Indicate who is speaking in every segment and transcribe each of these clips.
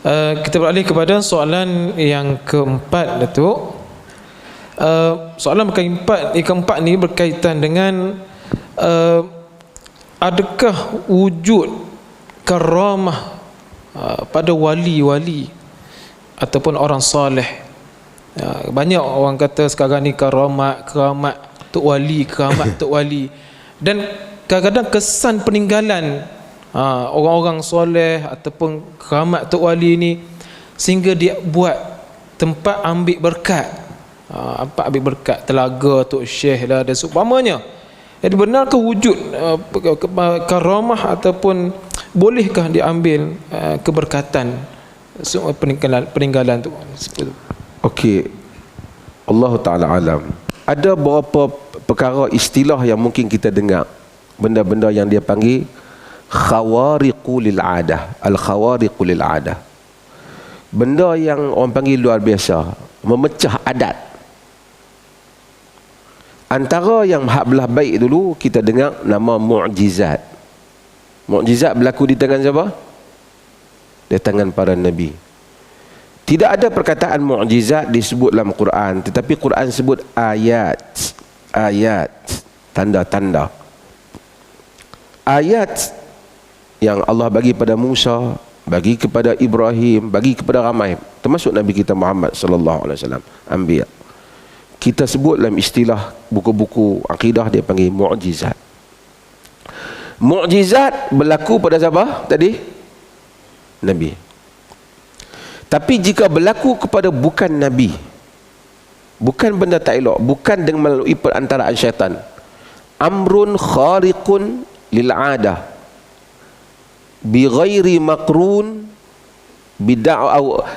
Speaker 1: Kita beralih kepada soalan yang keempat, Datuk. Soalan keempat ni berkaitan dengan adakah wujud karamah pada wali-wali ataupun orang soleh. Banyak orang kata sekarang ni keramat tok wali, keramat tok wali, dan kadang-kadang kesan peninggalan orang-orang soleh ataupun keramat tok wali ni sehingga dia buat tempat ambil berkat, ambil berkat telaga tok syekh lah dan seumpamanya. Jadi benarkah wujud karamah ataupun bolehkah diambil keberkatan peninggalan tu?
Speaker 2: Okey, Allah Ta'ala alam. Ada beberapa perkara istilah yang mungkin kita dengar, benda-benda yang dia panggil khawariqu lil adah. Al-khawariqu lil adah, benda yang orang panggil luar biasa, memecah adat. Antara yang hak belah baik dulu kita dengar nama mu'jizat. Mu'jizat berlaku di tangan siapa? Di tangan para nabi. Tidak ada perkataan mu'jizat disebut dalam Quran, tetapi Quran sebut ayat, tanda-tanda. Ayat yang Allah bagi pada Musa, bagi kepada Ibrahim, bagi kepada ramai, termasuk Nabi kita Muhammad sallallahu alaihi wasallam, anbiya. Kita sebut dalam istilah buku-buku akidah dia panggil mu'jizat. Mu'jizat berlaku pada siapa tadi? Nabi. Tapi jika berlaku kepada bukan Nabi, bukan benda tak elok, bukan dengan melalui perantaraan syaitan, amrun khariqun lil adah bi ghairi makrun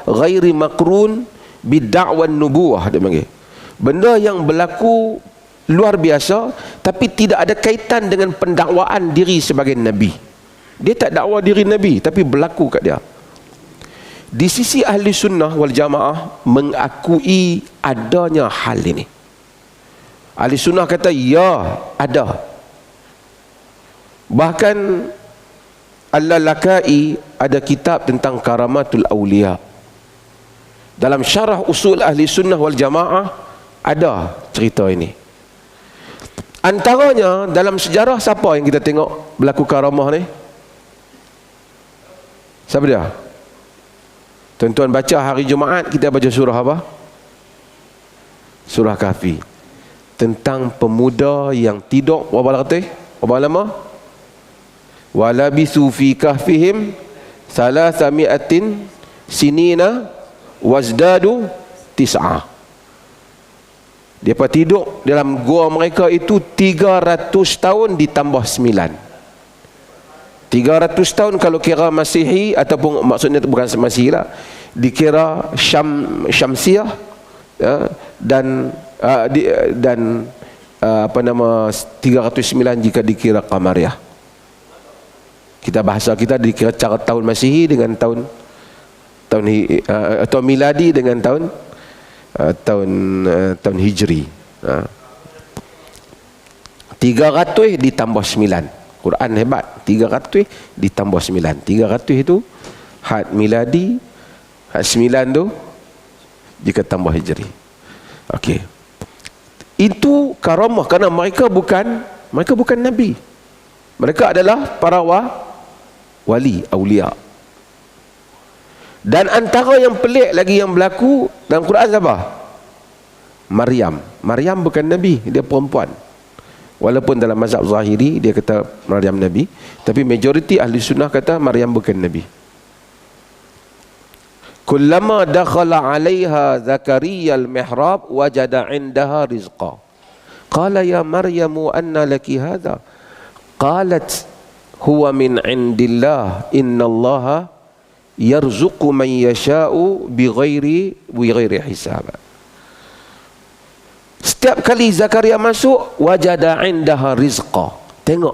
Speaker 2: ghairi makrun bi da'wan nubuwah, dia panggil. Benda yang berlaku luar biasa tapi tidak ada kaitan dengan pendakwaan diri sebagai nabi. Dia tak dakwa diri nabi tapi berlaku kat dia. Di sisi ahli sunnah wal jamaah mengakui adanya hal ini. Ahli sunnah kata ya, ada. Bahkan Al-Lalakai ada kitab tentang karamatul awliya. Dalam syarah usul ahli sunnah wal jamaah ada cerita ini. Antaranya dalam sejarah siapa yang kita tengok berlaku karamah ni? Siapa dia? Tuan-tuan baca hari Jumaat, kita baca surah apa? Surah Kahfi. Tentang pemuda yang tidur berapa lama? Walabithu fi kahfihim salasami'atin sinina wazdadu tis'ah. Dia tidur dalam gua mereka itu 300 tahun ditambah 9. 300 tahun kalau kira Masihi, ataupun maksudnya bukan Masihi lah, dikira Syamsiah, dan 309 jika dikira Qamariyah. Kita bahasa kita dikira cara tahun Masihi dengan tahun atau miladi dengan tahun Hijri. 300 ditambah 9. Quran hebat. 300 ditambah 9. 300 itu had miladi, had 9 tu jika tambah Hijri. Okey. Itu karamah kerana mereka bukan nabi. Mereka adalah para wali, aulia. Dan antara yang pelik lagi yang berlaku dalam Quran siapa? Maryam. Maryam bukan nabi, dia perempuan. Walaupun dalam mazhab Zahiri dia kata Maryam nabi, tapi majoriti ahli sunnah kata Maryam bukan nabi. Kullama dakhala 'alaiha Zakaria al-mihrab wajada 'indaha rizqa. Qala ya Maryamu anna laki hadha? Qalat huwa min 'indillah innallaha yarzuqu man yasha'u bighairi hisab. Setiap kali Zakaria masuk, wajada 'indaha rizqa. Tengok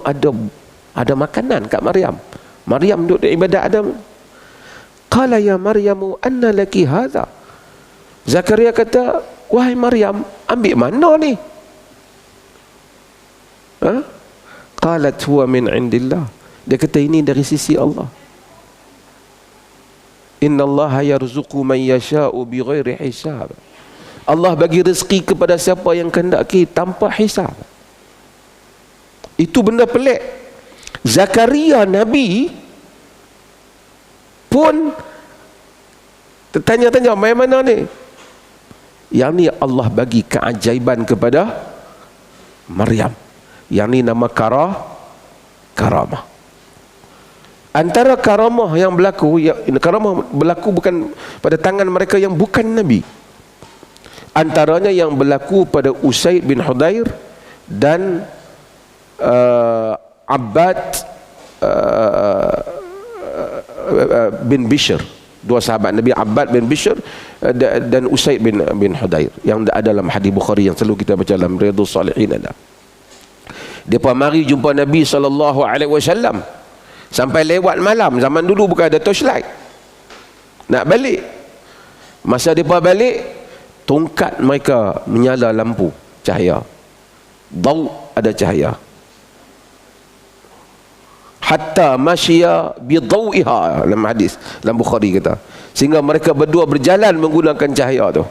Speaker 2: ada makanan kat Maryam. Maryam duduk ibadat Adam. Qala ya Maryamu anna laki hadha? Zakaria kata, wahai Maryam, ambil mana ni? Qalat huwa min indillah. Dia kata ini dari sisi Allah. Innallaha yarzuqu man yasha'u bighairi hisab. Allah bagi rezeki kepada siapa yang kehendaki tanpa hisab. Itu benda pelik. Zakaria Nabi pun tertanya-tanya, main mana ni? Yang ni Allah bagi keajaiban kepada Maryam. Yang ni nama karamah. Antara karamah yang berlaku, karamah berlaku bukan pada tangan mereka yang bukan Nabi. Antaranya yang berlaku pada Usaid bin Hudair dan Abbad bin Bishr. Dua sahabat Nabi, Abbad bin Bishr dan Usaid bin Hudair, yang ada dalam hadis Bukhari yang selalu kita baca dalam Riyadhus Salihin ada. Depa mari jumpa Nabi SAW sampai lewat malam. Zaman dulu bukan ada torchlight, nak balik. Masa depa balik, tongkat mereka menyala lampu, cahaya, dau, ada cahaya. Hatta masya bidau'iha, dalam hadis dalam Bukhari kata, sehingga mereka berdua berjalan menggunakan cahaya tu,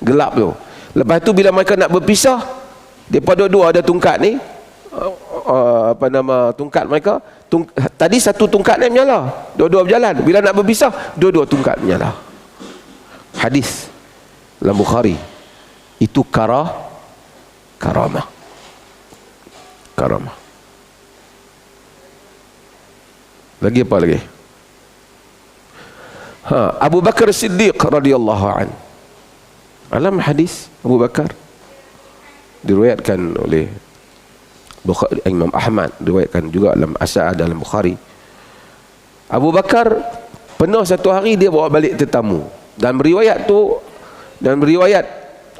Speaker 2: gelap tu. Lepas tu bila mereka nak berpisah, depa dua-dua ada tongkat ni, tongkat mereka, tadi satu tongkat ni menyala, dua-dua berjalan. Bila nak berpisah, dua-dua tongkat menyala. Hadis dalam Bukhari. Itu karamah. Lagi apa lagi? Abu Bakar Siddiq radhiyallahu an. Alam hadis Abu Bakar diriwayatkan oleh Bukhari, Imam Ahmad diriwayatkan juga dalam As-Sa'ad dalam Bukhari. Abu Bakar pernah satu hari dia bawa balik tetamu. Dan riwayat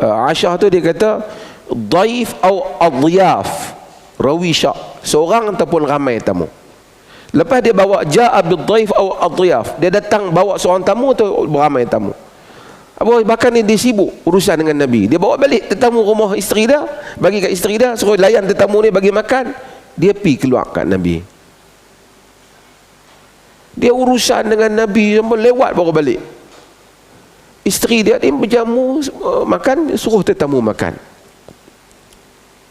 Speaker 2: Aisyah tu dia kata dhaif atau adhiyaf, rawi syak, seorang ataupun ramai tamu. Lepas dia bawa ja'a bidhaif atau adhiyaf, dia datang bawa seorang tamu atau beramai tamu. Abu Bakar ni dia sibuk urusan dengan Nabi. Dia bawa balik tetamu rumah isteri dia, bagi kat isteri dia, suruh layan tetamu ni, bagi makan. Dia pi keluar kat Nabi. Dia urusan dengan Nabi sampai lewat baru balik. Isteri dia ni berjamu makan, suruh tetamu makan.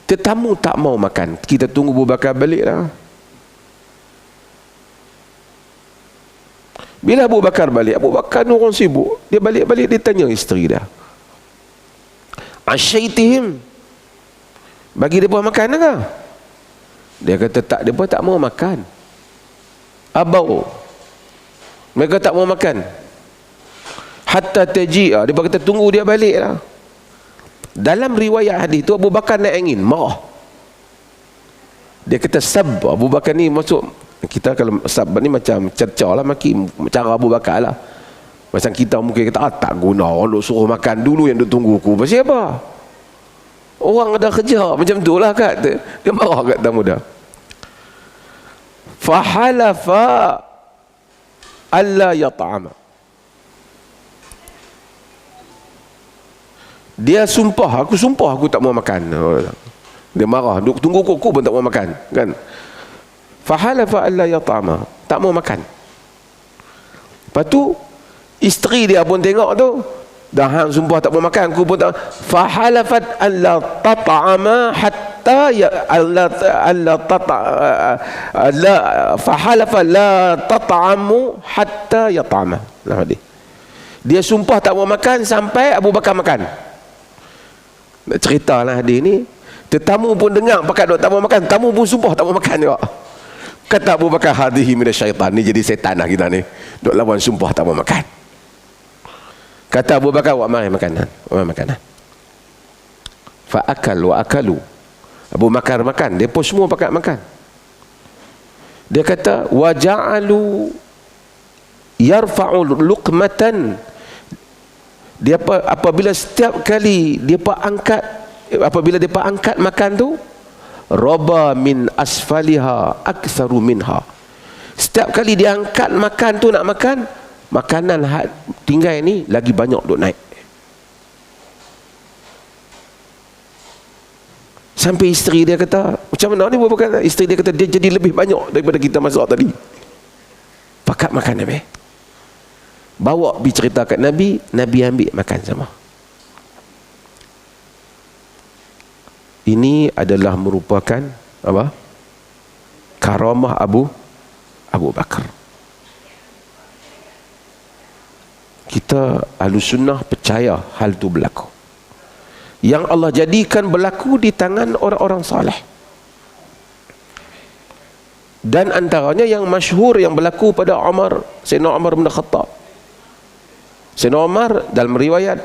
Speaker 2: Tetamu tak mau makan. Kita tunggu Abu Bakar balik lah. Bila Abu Bakar balik, Abu Bakar ni orang sibuk. Dia balik-balik, dia tanya isteri dia, asyaitihim, bagi dia makan ke? Dia kata tak, dia tak mau makan. Abau, mereka tak mau makan. Hatta taji'a, dia kata tunggu dia balik lah. Dalam riwayat hadis tu Abu Bakar nak angin, marah. Dia kata sab, Abu Bakar ni masuk, kita kalau sab ni macam cerca lah, maki cara Abu Bakar lah. Macam kita mungkin kata, tak guna orang duk suruh makan dulu yang duk tunggu aku. Pasal apa? Orang ada kerja, macam tu lah kat. Dia marah kat tamu dah. Fahalafa alla yata'ama, dia sumpah, aku sumpah aku tak mau makan. Dia marah, duk tunggu aku pun tak mau makan, kan? Fahalafa alla yata'ama, tak mau makan. Lepas tu isteri dia pun tengok tu, dah hang sumpah tak mau makan, aku pun tak. Fahalafat alla tat'ama hatta fahalafa la tat'amu hatta yat'ama. Dia sumpah tak mau makan sampai Abu Bakar makan. Nak ceritalah hadis ni, tetamu pun dengar pakat duk tak mau makan, tamu pun sumpah tak mau makan juga. Kata Abu Bakar, hadhihi minasyaitan, ni jadi setan lah kita ni, duk lawan sumpah tak mau makan. Kata Abu Bakar, wa mari makanan, fa akal wa akalu. Abu Bakar makan, dia pun semua pakat makan. Dia kata wa ja'alu yarfa'u luqmatan, dia apabila setiap kali depa angkat, apabila depa angkat makan tu, raba min asfaliha aktsaru minha. Setiap kali dia angkat makan tu, nak makan, makanan tinggal ni lagi banyak duk naik. Sampai isteri dia kata, macam mana ni bukan? Isteri dia kata dia jadi lebih banyak daripada kita masuk tadi. Pakat makan habis. bawa pergi cerita kat Nabi, Nabi ambil makan sama. Ini adalah merupakan apa? Karamah Abu Bakar. Kita Ahlussunnah percaya hal itu berlaku. Yang Allah jadikan berlaku di tangan orang-orang saleh. Dan antaranya yang masyhur yang berlaku pada Sayyidina Umar bin Khattab. Sayyidina Umar dalam riwayat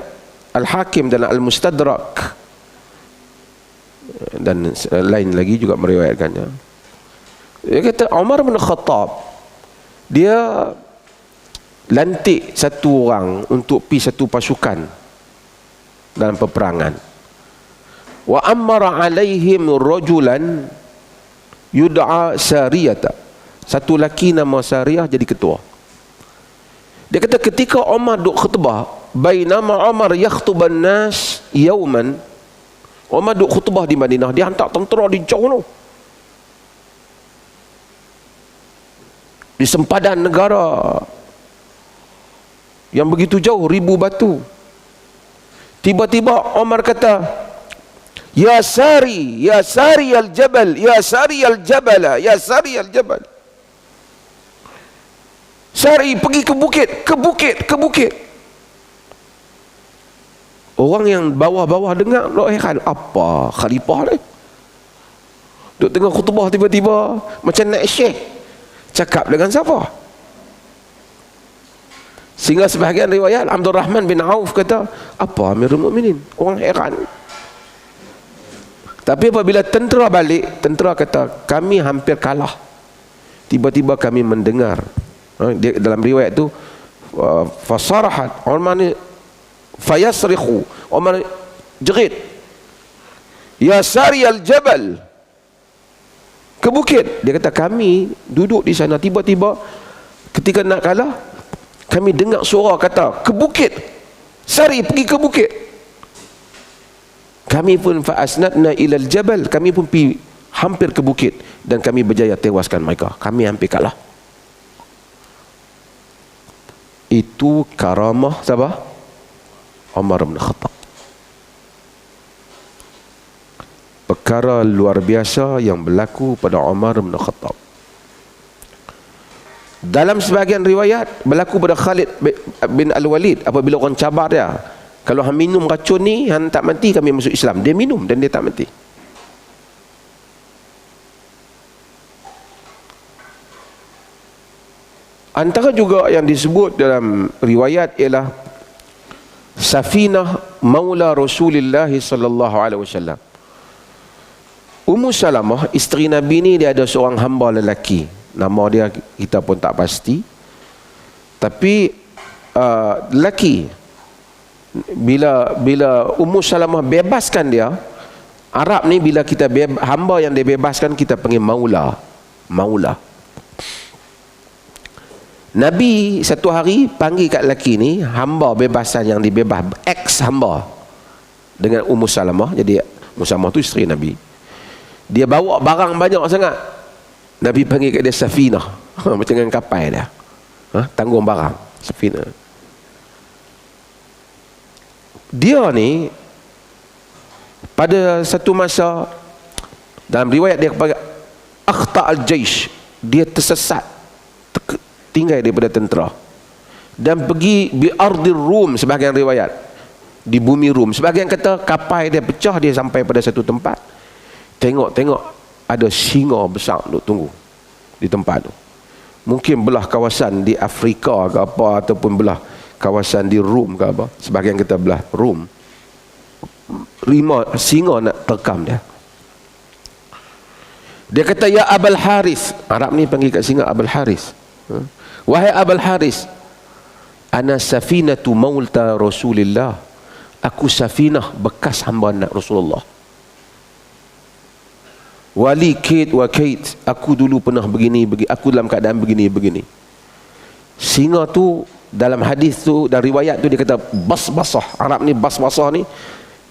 Speaker 2: Al-Hakim dan Al-Mustadrak dan lain lagi juga meriwayatkannya. Dia kata Umar bin Khattab dia lantik satu orang untuk pergi satu pasukan dalam peperangan. Wa amara alaihim rajulan yud'a Sariyata. Satu laki nama Sariyah jadi ketua. Dia kata ketika Umar duk khutbah, bainama Umar yakhtuban nas yauman, Umar duk khutbah di Madinah, dia hantar tentera di jauh tu, di sempadan negara yang begitu jauh, ribu batu. Tiba-tiba Umar kata, ya Sari al-Jabal, ya Sari al-Jabal, ya Sari al-Jabal. Sari pergi ke bukit. Orang yang bawah-bawah dengar, lo heran, apa khalifah ni? Duk tengah khutbah tiba-tiba macam naik syekh. Cakap dengan siapa? Sehingga sebahagian riwayat Abdul Rahman bin Auf kata, apa Amirul Mukminin? Orang heran. Tapi apabila tentera balik, tentera kata, kami hampir kalah. Tiba-tiba kami mendengar. Dia, dalam riwayat tu, fasarahat, Umar ni fayasrikhu, Umar jerit, ya Sari al-Jabal, ke bukit. Dia kata kami duduk di sana, tiba-tiba ketika nak kalah, kami dengar suara kata, ke bukit, Sari pergi ke bukit. Kami pun fa'asnadna ilal jabal, kami pun pergi hampir ke bukit dan kami berjaya tewaskan mereka. Kami hampir kalah. Itu karamah siapa? Umar bin Khattab. Perkara luar biasa yang berlaku pada Umar bin Khattab. Dalam sebahagian riwayat berlaku pada Khalid bin Al-Walid, apabila orang cabar dia, kalau hang minum racun ni, hang tak mati, kami masuk Islam. Dia minum dan dia tak mati. Antara juga yang disebut dalam riwayat ialah Safinah Maula Rasulullah sallallahu alaihi wasallam. Ummu Salamah, isteri Nabi ni, dia ada seorang hamba lelaki. Nama dia kita pun tak pasti. Tapi lelaki. Bila Ummu Salamah bebaskan dia, Arab ni bila kita hamba yang dia bebaskan, kita panggil maula. Nabi satu hari panggil kat lelaki ni, hamba bebasan yang dibebas, ex hamba, dengan Ummu Salamah. Jadi Ummu Salamah tu isteri Nabi. Dia bawa barang banyak sangat. Nabi panggil kat dia Safinah. Macam dengan kapal dia. Tanggung barang. Safinah. Dia ni pada satu masa, dalam riwayat dia kepada akhta al-jaish, dia tersesat, tinggal daripada tentera, dan pergi bi ardir Rum, sebahagian riwayat di bumi Rum, sebahagian kata kapal dia pecah, dia sampai pada satu tempat, tengok ada singa besar duk tunggu di tempat tu. Mungkin belah kawasan di Afrika ke apa, ataupun belah kawasan di Rum ke apa, sebahagian kata belah Rum. Singa nak terkam dia. Dia kata, ya Abul Haris, Arab ni panggil kat singa Abul Haris, wahai Abul Haris, ana safinatu maulta Rasulillah, aku safinah bekas hamba nak Rasulullah. Wali kait wa kait, aku dulu pernah begini, aku dalam keadaan begini. Singa tu dalam hadis tu dan riwayat tu dia kata basbasah. Arab ni basbasah ni,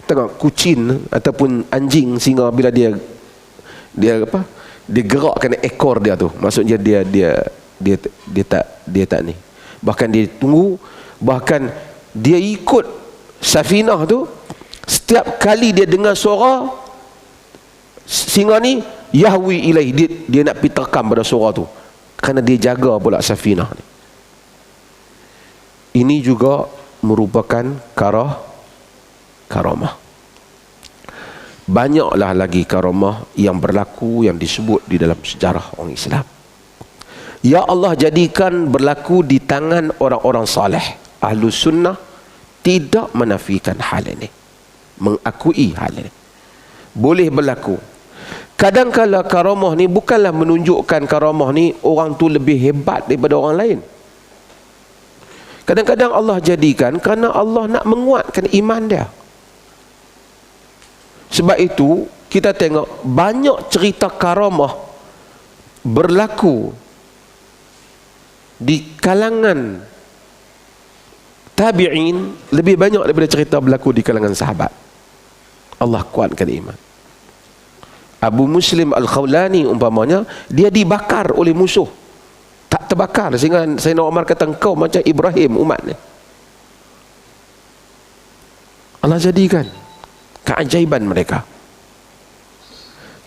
Speaker 2: tengok kucing ataupun anjing, singa bila dia apa, dia gerakkan ekor dia tu, maksudnya dia tak ni, Bahkan dia tunggu, bahkan dia ikut safinah tu. Setiap kali dia dengar suara singa ni, yahwi ilaih, dia nak pergi terkam pada suara tu, kerana dia jaga pula safinah ni. Ini juga merupakan karamah. Banyaklah lagi karamah yang berlaku, yang disebut di dalam sejarah orang Islam. Ya Allah jadikan berlaku di tangan orang-orang saleh. Ahlus sunnah tidak menafikan hal ini, mengakui hal ini. Boleh berlaku. Kadang-kadang karamah ni bukanlah menunjukkan karamah ni orang tu lebih hebat daripada orang lain. Kadang-kadang Allah jadikan kerana Allah nak menguatkan iman dia. Sebab itu kita tengok banyak cerita karamah berlaku di kalangan tabi'in lebih banyak daripada cerita berlaku di kalangan sahabat. Allah kuatkan iman. Abu Muslim Al-Khawlani umpamanya, dia dibakar oleh musuh, tak terbakar, sehingga Sayyidina Umar kata, engkau macam Ibrahim umat ni. Allah jadikan keajaiban mereka.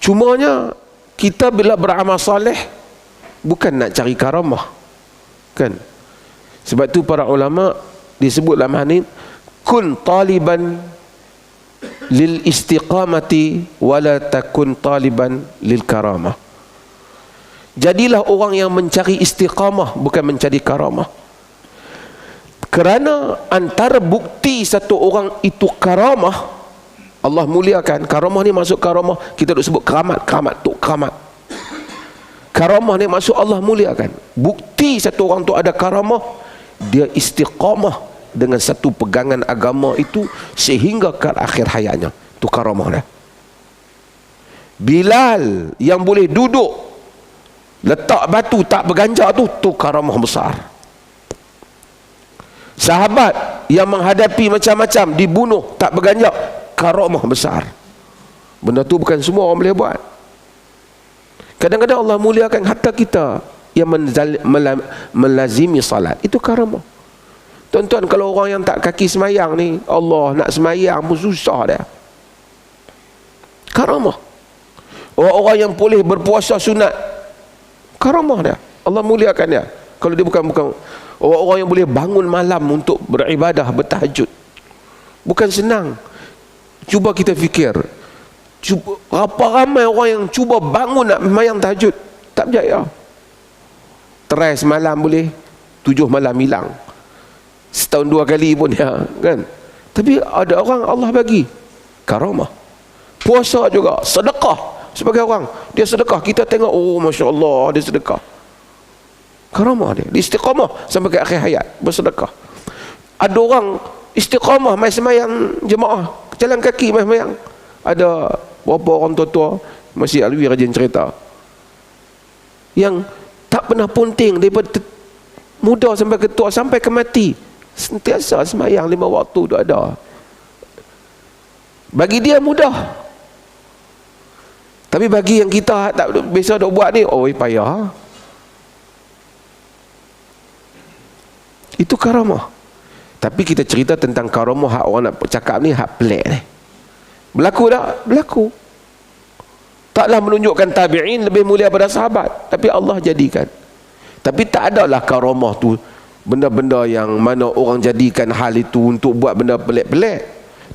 Speaker 2: Cumanya kita bila beramal soleh bukan nak cari karamah, kan? Sebab tu para ulama disebut dalam hadis, kun taliban lil istiqamati wala takun taliban lil karamah. Jadilah orang yang mencari istiqamah, bukan mencari karamah. Kerana antara bukti satu orang itu karamah, Allah muliakan. Karamah ni masuk karamah, kita duk sebut keramat, tu keramat. Karamah ni masuk Allah muliakan. Bukti satu orang tu ada karamah, dia istiqamah dengan satu pegangan agama itu sehingga ke akhir hayatnya. Itu karamah dia. Bilal yang boleh duduk letak batu tak berganjak tu karamah besar. Sahabat yang menghadapi macam-macam, dibunuh tak berganjak, karamah besar. Benda tu bukan semua orang boleh buat. Kadang-kadang Allah muliakan hatta kita yang melazimi salat, itu karamah. Tuan-tuan, kalau orang yang tak kaki semayang ni, Allah nak semayang pun susah dia. Karamah. Orang-orang yang boleh berpuasa sunat, karamah dia. Allah muliakan dia. Kalau dia bukan orang-orang yang boleh bangun malam untuk beribadah, bertahajud, bukan senang. Cuba kita fikir, berapa ramai orang yang cuba bangun nak semayang tahajud, tak berjaya. Try semalam boleh, 7 malam hilang. Setahun 2 kali pun ya, kan? Tapi ada orang Allah bagi karamah. Puasa juga, sedekah. Sebagai orang, dia sedekah, kita tengok, oh Masya Allah, dia sedekah. Karamah dia istiqamah sampai ke akhir hayat, bersedekah. Ada orang istiqamah mai semayang jemaah, jalan kaki mai semayang. Ada beberapa orang tua-tua, Masjid Alwi rajin cerita, yang tak pernah punting daripada muda sampai ke tua, sampai ke mati, sentiasa semayang 5 waktu tu ada. Bagi dia mudah, tapi bagi yang kita tak biasa dok buat ni, oh payah. Itu karamah. Tapi kita cerita tentang karamah hak orang nak cakap ni hak pelik ni. Berlaku tak? Berlaku. Taklah menunjukkan tabi'in lebih mulia pada sahabat, tapi Allah jadikan. Tapi tak adalah karamah tu benda-benda yang mana orang jadikan hal itu untuk buat benda pelik-pelik.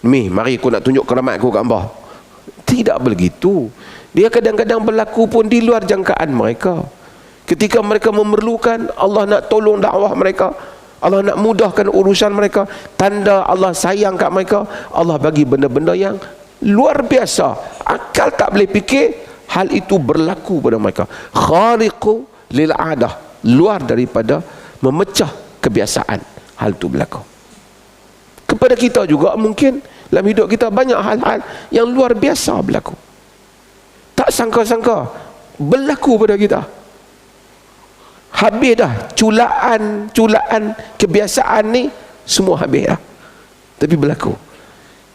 Speaker 2: Ni, mari aku nak tunjuk keramat aku kat hangpa. Tidak begitu. Dia kadang-kadang berlaku pun di luar jangkaan mereka. Ketika mereka memerlukan, Allah nak tolong dakwah mereka, Allah nak mudahkan urusan mereka, tanda Allah sayang kat mereka, Allah bagi benda-benda yang luar biasa, akal tak boleh fikir, hal itu berlaku pada mereka. Khariqu lil adah, luar daripada memecah kebiasaan, hal itu berlaku. Kepada kita juga mungkin dalam hidup kita banyak hal-hal yang luar biasa berlaku, tak sangka-sangka berlaku pada kita. Habis dah culaan kebiasaan ni, semua habis dah. Tapi berlaku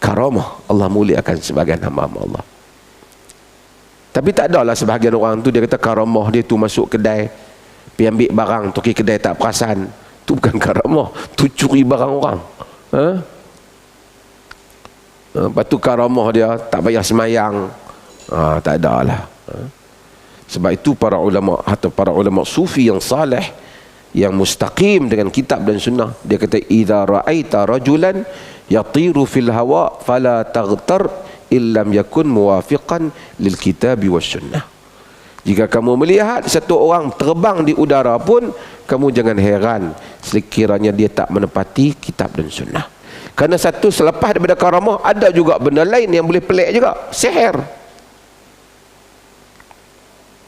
Speaker 2: karamah, Allah muliakan sebagian hamba Allah. Tapi tak adalah sebahagian orang tu dia kata karamah dia tu masuk kedai, pergi ambil barang, toki kedai tak perasan, Tu bukan karamah, tu curi barang orang. Lepas tu karamah dia tak payah semayang. Tak ada lah. Sebab itu para ulama atau para ulama sufi yang saleh, yang mustaqim dengan kitab dan sunnah, dia kata idza ra'aita rajulan yatiru fil hawa fala taghtar illam yakun muwafiqan lil kitabi was sunnah. Jika kamu melihat satu orang terbang di udara pun, kamu jangan heran sekiranya dia tak menepati kitab dan sunnah. Kerana satu selepas daripada karamah, ada juga benda lain yang boleh pelik juga. Sihir.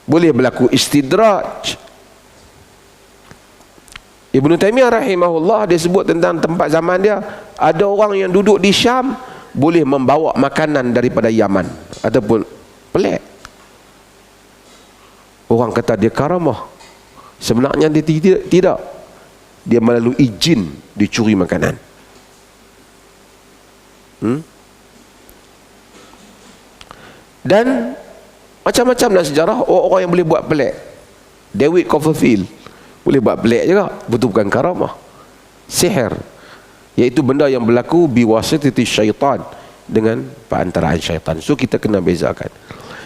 Speaker 2: Boleh berlaku istidraj. Ibnu Taimiyah rahimahullah, dia sebut tentang tempat zaman dia, ada orang yang duduk di Syam boleh membawa makanan daripada Yaman. Ataupun pelik. Orang kata dia karamah. Sebenarnya dia tidak. Dia melalui jin dicuri makanan. Dan macam-macam dalam sejarah orang yang boleh buat pelik. David Copperfield boleh buat pelik juga. Betul bukan karamah. Sihir, iaitu benda yang berlaku biwasitati syaitan, dengan perantaraan syaitan. So kita kena bezakan.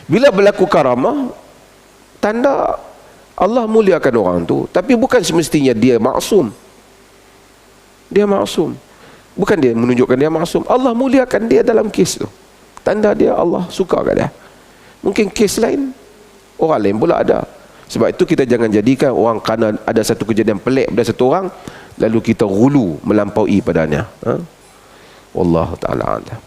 Speaker 2: Bila berlaku karamah, tanda Allah muliakan orang tu, tapi bukan semestinya dia maksum. Dia maksum. Bukan dia menunjukkan dia maksum. Allah muliakan dia dalam kes tu. Tanda dia Allah suka kat dia. Mungkin kes lain, orang lain pula ada. Sebab itu kita jangan jadikan orang kerana ada satu kejadian pelik pada satu orang, lalu kita gulu melampaui padanya. Wallahu ta'ala a'lam.